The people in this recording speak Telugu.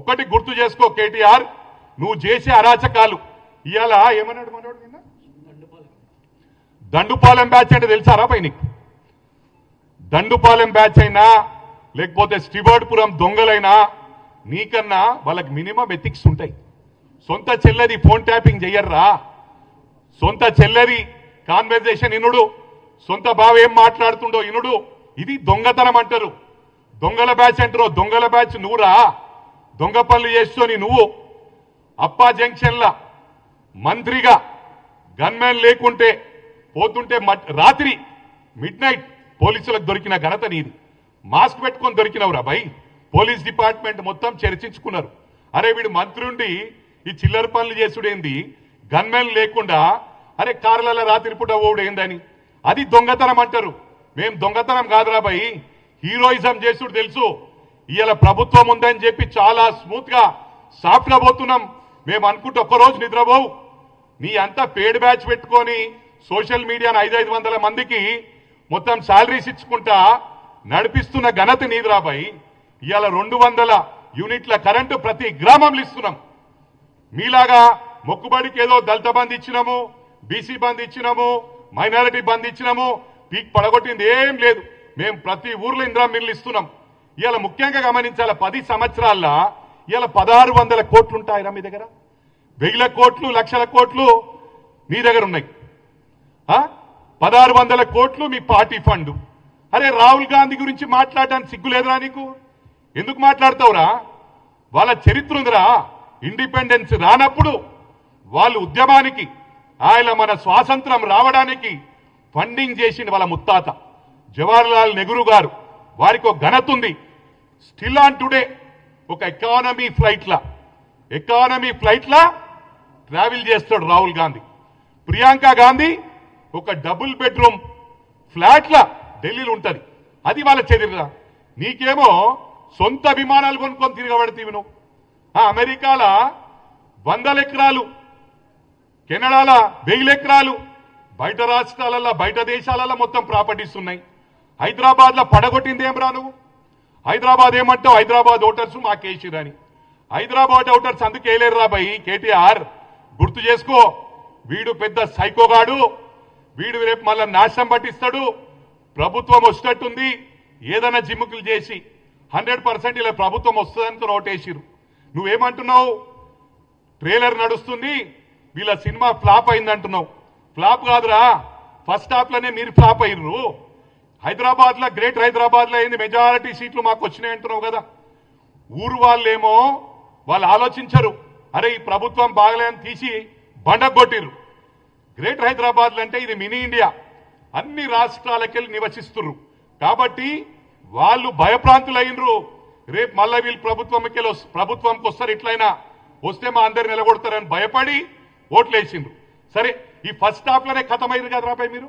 ఒక్కటి గుర్తు చేసుకో కేటీఆర్, నువ్వు చేసే అరాచకాలు ఇవాళ ఏమన్నాడు మనోడు నిన్న? దండుపాలెం బ్యాచ్ అంటే తెలుసారా పై నీకు? దండుపాలెం బ్యాచ్ అయినా లేకపోతే స్టివర్డ్పురం దొంగలైనా నీకన్నా వాళ్ళకి మినిమం ఎథిక్స్ ఉంటాయి. సొంత చెల్లెది ఫోన్ ట్యాపింగ్ చెయ్యర్రా, సొంత చెల్లెది కాన్వర్జేషన్ ఇనుడు, సొంత బావ ఏం మాట్లాడుతుండో ఇనుడు, ఇది దొంగతనం అంటారు. దొంగల బ్యాచ్ అంటారు. దొంగల బ్యాచ్ నువ్వురా. దొంగ పనులు చేస్తూని నువ్వు అప్పా జంక్షన్ల మంత్రిగా గన్మెన్ లేకుంటే పోతుంటే రాత్రి మిడ్ నైట్ పోలీసులకు దొరికిన ఘనత నీది. మాస్క్ పెట్టుకొని దొరికినవురా భయ్. పోలీస్ డిపార్ట్మెంట్ మొత్తం చర్చించుకున్నారు. అరే వీడు మంత్రి ఉండి ఈ చిల్లర పనులు చేసుడేంది, గన్మెన్ లేకుండా అరే కార్లలో రాత్రి పూట ఓడేందని, అది దొంగతనం అంటారు. మేం దొంగతనం కాదురా భయ్, హీరోయిజం చేసుడు తెలుసు. ఇవాళ ప్రభుత్వం ఉందని చెప్పి చాలా స్మూత్ గా సాఫ్ట్ గా పోతున్నాం. మేము అనుకుంటే ఒక్కరోజు నిద్రపోవు. నీ అంతా పేడ్ బ్యాచ్ పెట్టుకొని సోషల్ మీడియాను 500 మందికి మొత్తం శాలరీస్ ఇచ్చుకుంటా నడిపిస్తున్న ఘనత నీదిరా భయ్. ఇవాళ 200 యూనిట్ల కరెంటు ప్రతి గ్రామంలో ఇస్తున్నాం. మీలాగా మొక్కుబడికి ఏదో దళిత బంద్ ఇచ్చినాము, బీసీ బంద్ ఇచ్చినాము, మైనారిటీ బంద్ ఇచ్చినాము, పీక్ పడగొట్టింది ఏం లేదు. మేము ప్రతి ఊర్లో ఇందిరా మిల్లు ఇస్తున్నాం. ఇవాళ ముఖ్యంగా గమనించాల 10 సంవత్సరాల్లో ఇవాళ 1600 కోట్లు ఉంటాయిరా మీ దగ్గర. 1000 కోట్లు, లక్షల కోట్లు మీ దగ్గర ఉన్నాయి. 1600 కోట్లు మీ పార్టీ ఫండ్. అరే రాహుల్ గాంధీ గురించి మాట్లాడడానికి సిగ్గులేదురా నీకు? ఎందుకు మాట్లాడతావురా? వాళ్ళ చరిత్ర ఉందిరా. ఇండిపెండెన్స్ రానప్పుడు వాళ్ళు ఉద్యమానికి ఆయన మన స్వాతంత్రం రావడానికి ఫండింగ్ చేసింది వాళ్ళ ముత్తాత జవహర్లాల్ నెహ్రూ గారు. వారికి ఒక ఘనత ఉంది. స్టిల్ ఆన్ టుడే ఒక ఎకానమీ ఫ్లైట్లా ట్రావెల్ చేస్తాడు రాహుల్ గాంధీ. ప్రియాంక గాంధీ ఒక డబుల్ బెడ్రూమ్ ఫ్లాట్లా ఢిల్లీలో ఉంటది. అది వాళ్ళ చరిత్ర. నీకేమో సొంత విమానాలు కొనుక్కొని తిరగబడితీవి నువ్వు. అమెరికాల 100 ఎకరాలు, కెనడాల 1000 ఎకరాలు, బయట రాష్ట్రాలలో బయట దేశాలలో మొత్తం ప్రాపర్టీస్ ఉన్నాయి. హైదరాబాద్ లో పడగొట్టింది ఏం రా నువ్వు? హైదరాబాద్ ఏమంటావు? హైదరాబాద్ ఓటర్స్ మాకేసిరని. హైదరాబాద్ ఓటర్స్ అందుకే వేయలేరు రా భయ్. కేటీఆర్ గుర్తు చేసుకో, వీడు పెద్ద సైకోగాడు. వీడు రేపు మళ్ళా నాశనం పట్టిస్తాడు. ప్రభుత్వం వచ్చేటట్టుంది, ఏదైనా జిమ్ముకులు చేసి 100% ఇలా ప్రభుత్వం వస్తుందని ఓటేసిరు. నువ్వేమంటున్నావు? ట్రైలర్ నడుస్తుంది, వీళ్ళ సినిమా ఫ్లాప్ అయిందంటున్నావు. ఫ్లాప్ కాదురా, ఫస్ట్ హాఫ్ లోనే మీరు ఫ్లాప్ అయ్యారు. హైదరాబాద్ లో, గ్రేట్ హైదరాబాద్ లో అయింది, మెజారిటీ సీట్లు మాకు వచ్చినాయి అంటున్నావు కదా. ఊరు వాళ్ళేమో వాళ్ళు ఆలోచించరు. అరే ఈ ప్రభుత్వం బాగలేదని తీసి బండగొట్టిరు. గ్రేట్ హైదరాబాద్ అంటే ఇది మినీ ఇండియా, అన్ని రాష్ట్రాలకెళ్ళి నివసిస్తున్నారు కాబట్టి వాళ్ళు భయప్రాంతులైనరు. రేపు మళ్ళా వీళ్ళు ప్రభుత్వంకి వస్తారు, ఇట్లయినా వస్తే మా అందరు నిలగొడతారని భయపడి ఓట్లు వేసిండ్రు. సరే ఈ ఫస్ట్ హాఫ్ లోనే ఖతమైరు కదా రాబాయ్ మీరు.